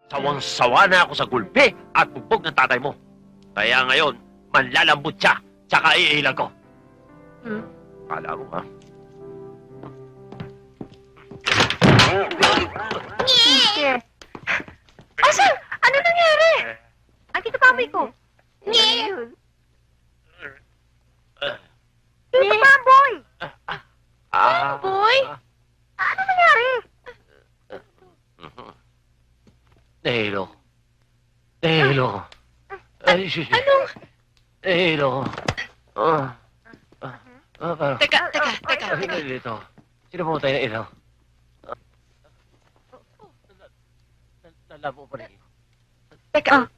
Sawang-sawa na ako sa gulpi at bugbog ng tatay mo. Kaya ngayon, manlalambot siya, tsaka iilang ko. Kala mo, ha? Osang! Ano nangyari? Ay, Tito Papoy ko. Tito Papoy! Boy? Ano nangyari? Nahilo. Nahilo. Anong... Nahilo. Parang... Teka. Dito. Sino pumatay na ilaw? Nalabo pa rin. Teka.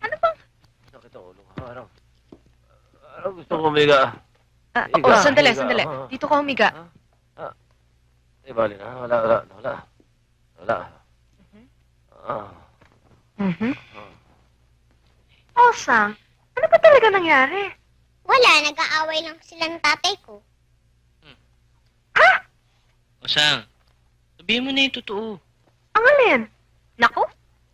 Ano bang... Sakit ang ulo. Parang gusto ko umiga. Sandali. Dito ka humiga. Bali na. Wala. Osang, ano ba talaga nangyari? Wala, nag-aaway lang sila ng tatay ko. Osang, sabihin mo na yung totoo. Ang alin? Naku,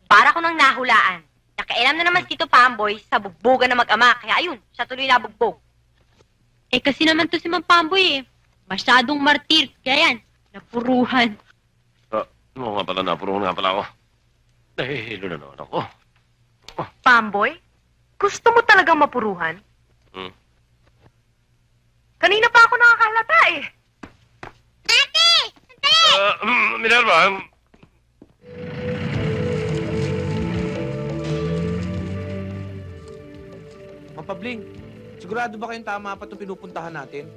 para ko nang nahulaan. Nakailam na naman si Tito Pamboy sa bugbogan na mag-ama. Kaya ayun, siya tuloy na bugbog. Eh kasi naman to si Mang Pamboy eh. Masyadong martir. Kaya yan, napuruhan. Oo nga pala, napuruhan nga pala ako. Nahihilo na naman ako. Pamboy? Gusto mo talagang mapuruhan? Kanina pa ako nakakalata eh. Ate! Sandali! Minerva, Mapabling, sigurado ba kayong tama pa itong pinupuntahan natin?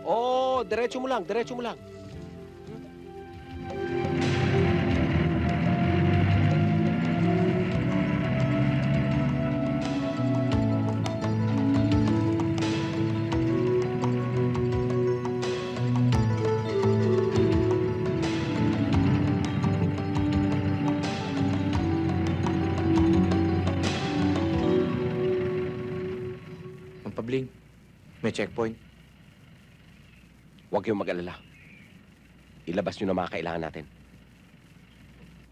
Oo, diretso mo lang. Mapabling, may checkpoint. Huwag kayong mag-alala. Ilabas nyo na mga kailangan natin.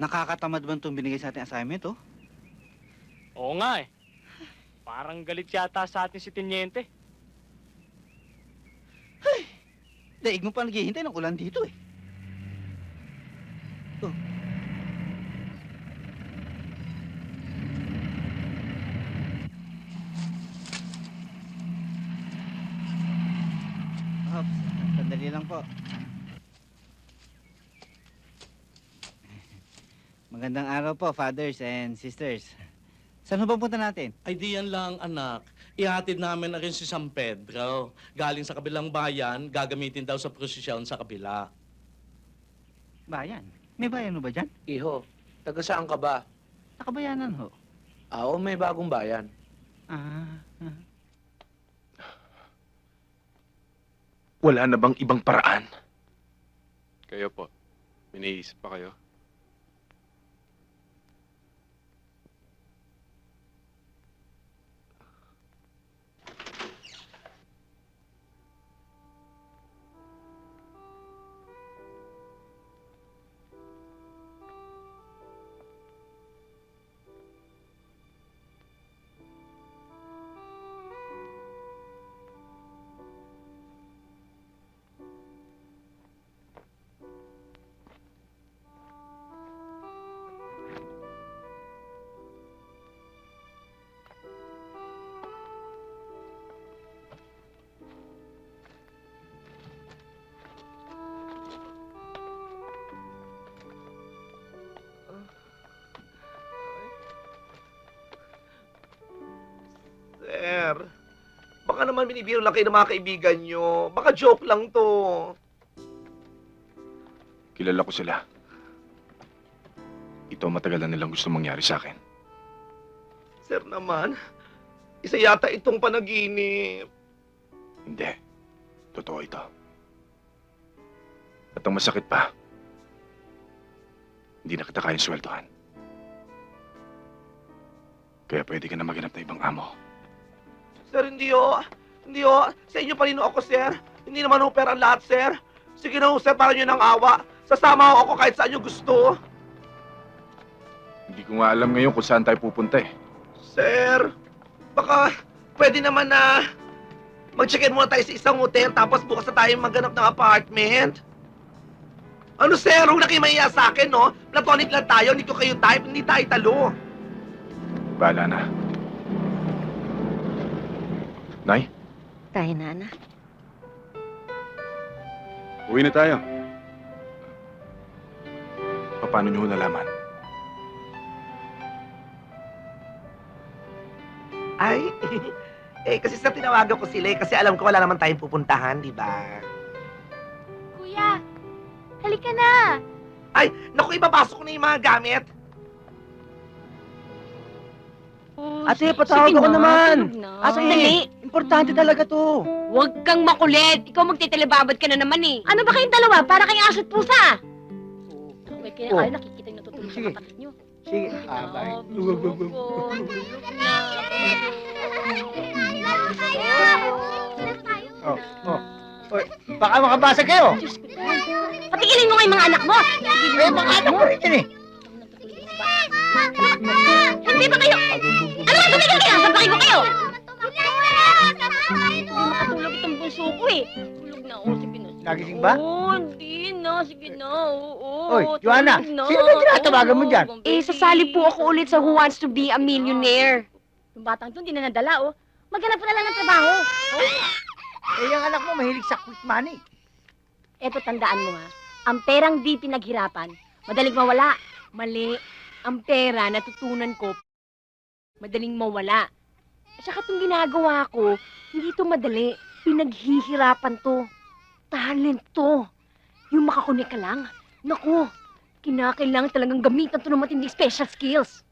Nakakatamad ba itong binigay sa ating assignment, oh? Oo nga eh. Parang galit yata sa atin si Teniente. Daig mo pa naghihintay ng ulan dito, eh. Oh. Ops, sandali lang po. Magandang araw po, fathers and sisters. Saan ba punta natin? Ay diyan lang, anak. Ihatid namin na rin si San Pedro. Galing sa kabilang bayan, gagamitin daw sa prosesyon sa kabila. Bayan. May bayan mo ba dyan? Iho, taga saan ka ba? Sa kabayanan ho. Oo, may bagong bayan. Wala na bang ibang paraan? Kayo po, may naisip pa kayo? Sir, baka naman binibiro lang kayo ng mga kaibigan nyo. Baka joke lang to. Kilala ko sila. Ito ang matagal na nilang gusto mangyari sa akin. Sir naman, isa yata itong panaginip. Hindi. Totoo ito. At ang masakit pa, hindi na kita kayang sweldohan. Kaya pwede ka na maghanap ng ibang amo. Sir, hindi oh. Hindi ho, sa inyo pa rin ho ako, sir. Hindi naman ho pera ang lahat, sir. Sige na ho, sir, para nyo ng awa. Sasama ho ako kahit saan nyo gusto. Hindi ko nga alam ngayon kung saan tayo pupunta eh. Sir, baka pwede naman na mag-check-in muna tayo sa isang hotel tapos bukas na tayo maghanap ng apartment. Ano, sir? Huwag na kayo mahiya sa akin, no? Platonic lang tayo, hindi ko kayo type, hindi tayo talo. Bahala na. Nay, Tayo na, anak. uwi na tayo. Paano nyo nalaman? Ay, kasi sa tinawagan ko sila kasi alam ko wala naman tayong pupuntahan, di ba? Kuya, halika na. Ay, naku, ibabasok ko na yung mga gamit. Ate, patawag ako naman. Sandali. Importante talaga to. Huwag kang makulit. Ikaw magtitelebabad ka na naman eh. Ano ba kayong dalawa? Para kayong aso't pusa. Okay, kaya Oh. ay nakikita yung natutulog sa Sige. kapatid nyo. Sige. Bye. Oh, oh. Oy, baka makabasa kayo. Patigilin mo nga yung mga anak mo. Mga anak ko rin yan eh. Hindi ba kayo? Ano ba tumigil kayo? Sampakin ko kayo. Hindi makatulog itong bunso ko eh. Tulog na ako, sige na. Nagising ba? Oo, hindi na. Sige na, oo. Oy, Joanna, tulog na. sino ba tinatawagan mo dyan? Eh, Sasali po ako ulit sa Who Wants to Be a Millionaire. Yung batang to, hindi na nadala, oh. Maghanap ka na lang ng trabaho. Eh, yung anak mo mahilig sa quick money. Eto, tandaan mo ha. Ang perang di pinaghirapan, madaling mawala. Mali. Ang pera, natutunan ko, madaling mawala. At saka itong ginagawa ko, hindi ito madali. Pinaghihirapan to. Talent to. Yung makakunik ka lang. Naku, kinakailangan talagang gamitan to ng matinding special skills.